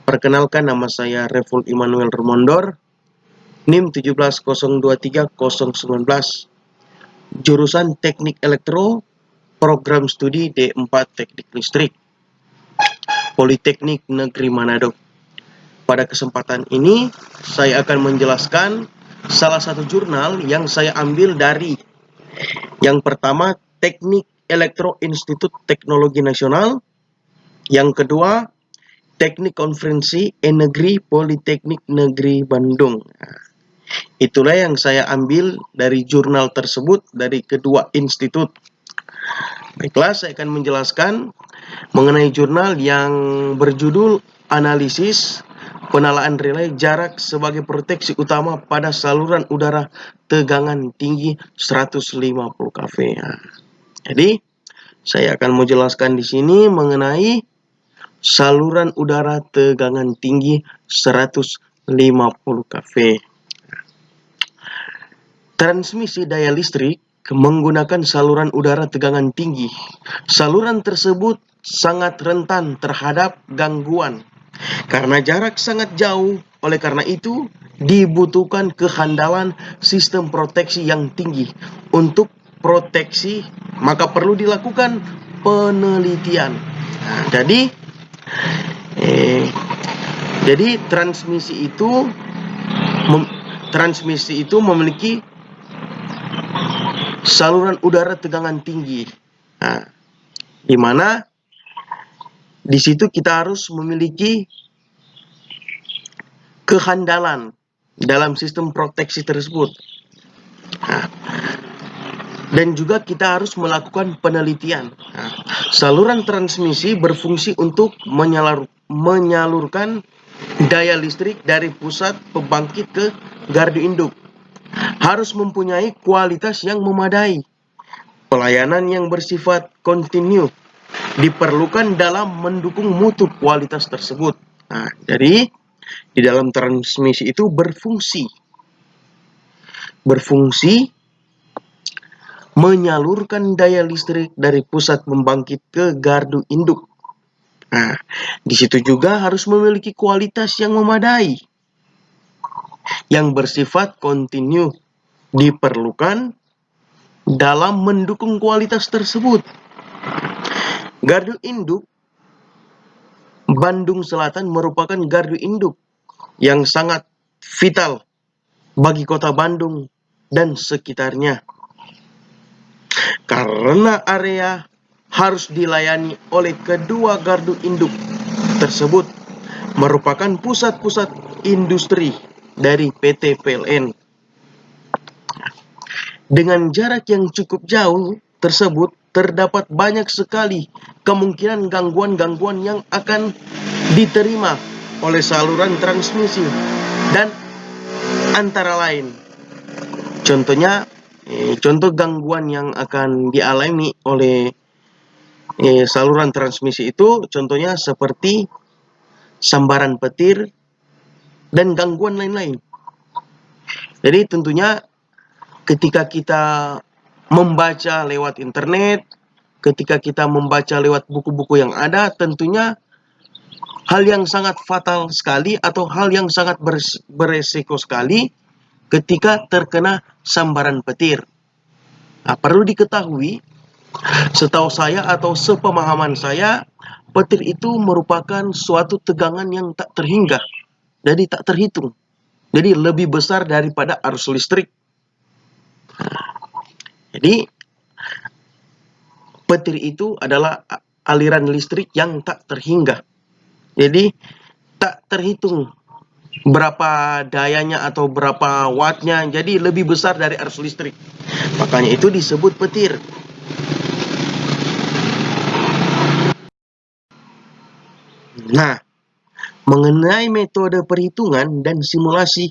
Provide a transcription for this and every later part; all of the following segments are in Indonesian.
Perkenalkan, nama saya Reful Immanuel Remondor, NIM 170230019, jurusan Teknik Elektro, program studi D4 Teknik Listrik, Politeknik Negeri Manado. Pada kesempatan ini, saya akan menjelaskan salah satu jurnal yang saya ambil dari yang pertama Teknik Elektro Institut Teknologi Nasional, yang kedua Teknik Konferensi Negeri Politeknik Negeri Bandung. Itulah yang saya ambil dari jurnal tersebut dari kedua institut. Baiklah, saya akan menjelaskan mengenai jurnal yang berjudul Analisis Penalaan Relay Jarak sebagai Proteksi Utama pada Saluran Udara Tegangan Tinggi 150 kV. Jadi, saya akan menjelaskan di sini mengenai saluran udara tegangan tinggi 150 kV. Transmisi daya listrik menggunakan saluran udara tegangan tinggi. Saluran tersebut sangat rentan terhadap gangguan karena jarak sangat jauh. Oleh karena itu, dibutuhkan kehandalan sistem proteksi yang tinggi. Untuk proteksi, maka perlu dilakukan penelitian. Jadi transmisi itu memiliki saluran udara tegangan tinggi. Di mana di situ kita harus memiliki kehandalan dalam sistem proteksi tersebut. Dan juga kita harus melakukan penelitian. Saluran transmisi berfungsi untuk menyalurkan daya listrik dari pusat pembangkit ke gardu induk. Harus mempunyai kualitas yang memadai. Pelayanan yang bersifat kontinu diperlukan dalam mendukung mutu kualitas tersebut. Jadi di dalam transmisi itu berfungsi menyalurkan daya listrik dari pusat pembangkit ke gardu induk. Di situ juga harus memiliki kualitas yang memadai, yang bersifat kontinu diperlukan dalam mendukung kualitas tersebut. Gardu induk Bandung Selatan merupakan gardu induk yang sangat vital bagi kota Bandung dan sekitarnya. Karena area harus dilayani oleh kedua gardu induk tersebut merupakan pusat-pusat industri dari PT PLN. Dengan jarak yang cukup jauh tersebut, terdapat banyak sekali kemungkinan gangguan-gangguan yang akan diterima oleh saluran transmisi, dan antara lain contoh gangguan yang akan dialami oleh saluran transmisi itu contohnya seperti sambaran petir dan gangguan lain-lain. Jadi tentunya ketika kita membaca lewat internet, ketika kita membaca lewat buku-buku yang ada, tentunya hal yang sangat fatal sekali atau hal yang sangat beresiko sekali ketika terkena sambaran petir. Perlu diketahui, setahu saya atau sepemahaman saya, petir itu merupakan suatu tegangan yang tak terhingga, jadi tak terhitung. Jadi lebih besar daripada arus listrik. Jadi petir itu adalah aliran listrik yang tak terhingga. Jadi tak terhitung berapa dayanya atau berapa wattnya, jadi lebih besar dari arus listrik. Makanya itu disebut petir. Nah, mengenai metode perhitungan dan simulasi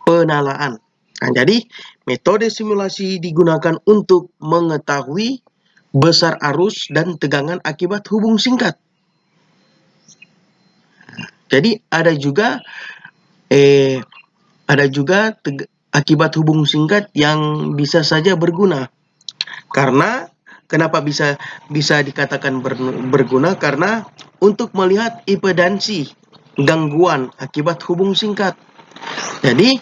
penalaan. Jadi metode simulasi digunakan untuk mengetahui besar arus dan tegangan akibat hubung singkat. Jadi ada juga akibat hubung singkat yang bisa saja berguna. Karena kenapa bisa dikatakan berguna? Karena untuk melihat impedansi gangguan akibat hubung singkat. Jadi,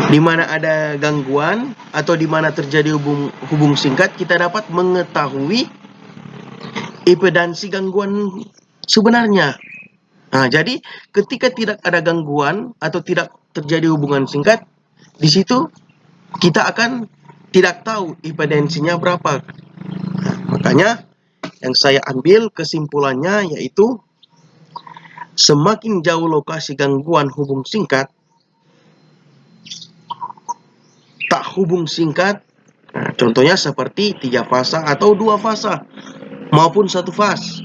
di mana ada gangguan atau di mana terjadi hubung singkat, kita dapat mengetahui impedansi gangguan sebenarnya. Nah, jadi ketika tidak ada gangguan atau tidak terjadi hubungan singkat, di situ kita akan tidak tahu impedansinya berapa. Nah, makanya yang saya ambil kesimpulannya yaitu semakin jauh lokasi gangguan hubung singkat, tak hubung singkat, nah, contohnya seperti 3 fasa atau 2 fasa maupun 1 fas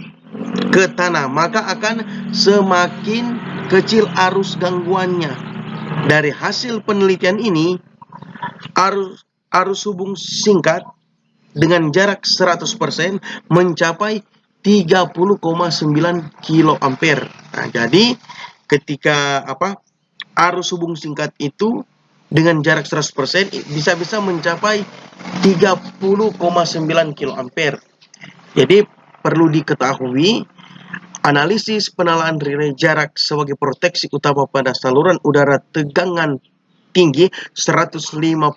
ke tanah, maka akan semakin kecil arus gangguannya. Dari hasil penelitian ini, arus hubung singkat dengan jarak 100% mencapai 30,9 kilo ampere. Nah, jadi ketika arus hubung singkat itu dengan jarak 100% bisa mencapai 30,9 kilo ampere. Jadi perlu diketahui, analisis penalaan relay jarak sebagai proteksi utama pada saluran udara tegangan tinggi 150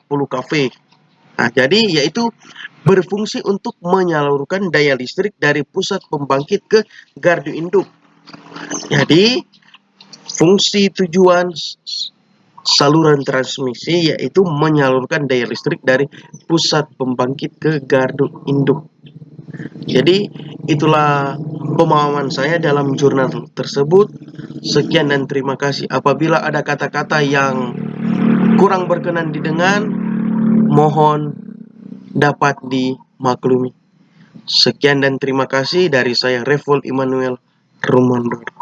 kV. Nah, jadi yaitu berfungsi untuk menyalurkan daya listrik dari pusat pembangkit ke gardu induk. Jadi, fungsi tujuan saluran transmisi yaitu menyalurkan daya listrik dari pusat pembangkit ke gardu induk. Jadi, itulah pemahaman saya dalam jurnal tersebut. Sekian dan terima kasih. Apabila ada kata-kata yang kurang berkenan didengar, mohon dapat dimaklumi. Sekian dan terima kasih dari saya, Revolt Immanuel Rumandor.